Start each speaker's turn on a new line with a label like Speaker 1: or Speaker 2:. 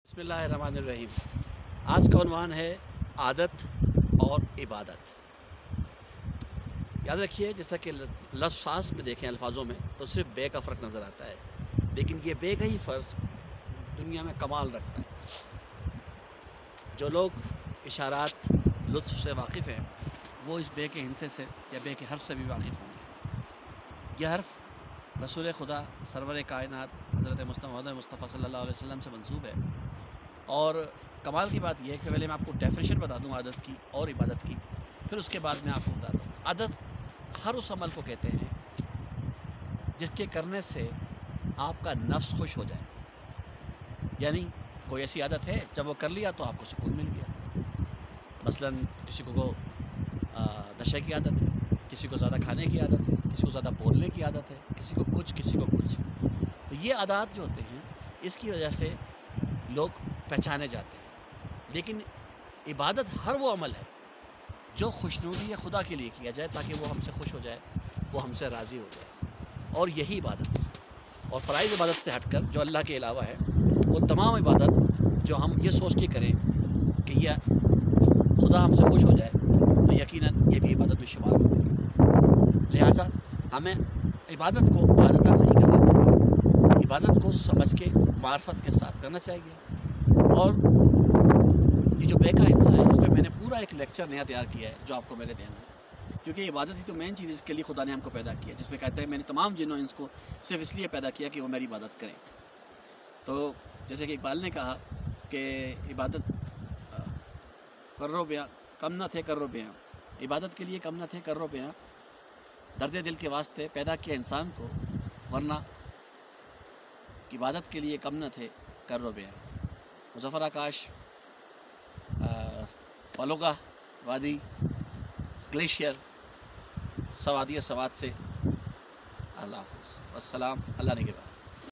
Speaker 1: بسم اللہ الرحمن الرحیم۔ آج کا عنوان ہے عادت اور عبادت۔ یاد رکھیے، جیسا کہ لفظ میں دیکھیں الفاظوں میں تو صرف بے کا فرق نظر آتا ہے، لیکن یہ بے کا ہی فرق دنیا میں کمال رکھتا ہے۔ جو لوگ اشارات لطف سے واقف ہیں وہ اس بے کے ہندسے سے یا بے کے حرف سے بھی واقف ہوں گے۔ یہ حرف رسول خدا سرور کائنات حضرت مصطفیٰ صلی اللہ علیہ وسلم سے منسوب ہے، اور کمال کی بات یہ ہے کہ پہلے میں آپ کو ڈیفینیشن بتا دوں عادت کی اور عبادت کی، پھر اس کے بعد میں آپ کو بتاتا ہوں۔ عادت ہر اس عمل کو کہتے ہیں جس کے کرنے سے آپ کا نفس خوش ہو جائے، یعنی کوئی ایسی عادت ہے جب وہ کر لیا تو آپ کو سکون مل گیا۔ مثلا کسی کو نشے کی عادت ہے، کسی کو زیادہ کھانے کی عادت ہے، کسی کو زیادہ بولنے کی عادت ہے، کسی کو کچھ کسی کو کچھ۔ تو یہ عادات جو ہوتے ہیں اس کی وجہ سے لوگ پہچانے جاتے ہیں، لیکن عبادت ہر وہ عمل ہے جو خوشنودی خدا کے لیے کیا جائے تاکہ وہ ہم سے خوش ہو جائے، وہ ہم سے راضی ہو جائے، اور یہی عبادت ہے۔ اور فرائض عبادت سے ہٹ کر جو اللہ کے علاوہ ہے وہ تمام عبادت جو ہم یہ سوچ کے کریں کہ یہ خدا ہم سے خوش ہو جائے تو یقیناً یہ بھی عبادت میں شمار ہوتی ہے۔ لہٰذا ہمیں عبادت کو عادتاً نہیں کرنا چاہیے، عبادت کو سمجھ کے معرفت کے ساتھ کرنا چاہیے۔ اور یہ جو بے کا حصہ ہے اس پہ میں نے پورا ایک لیکچر نیا تیار کیا ہے جو آپ کو میں نے دینا ہے، کیونکہ عبادت ہی تو مین چیز ہے، اس کے لیے خدا نے ہم کو پیدا کیا، جس میں کہتا ہے میں نے تمام جنوں انس کو صرف اس لیے پیدا کیا کہ وہ میری عبادت کریں۔ تو جیسے کہ اقبال نے کہا کہ عبادت کرو بیاں کم نہ تھے کرو بیاں، عبادت کے لیے کم نہ تھے کرو بیاں، درد دل کے واسطے پیدا کیا انسان کو، ورنہ عبادت کے لیے کم نہ تھے کرو بیاں۔ مظفر آکاش، پلوگا وادی، گلیشیئر، سوادی سوات سے۔ اللہ حافظ، والسلام، اللہ نگہبان۔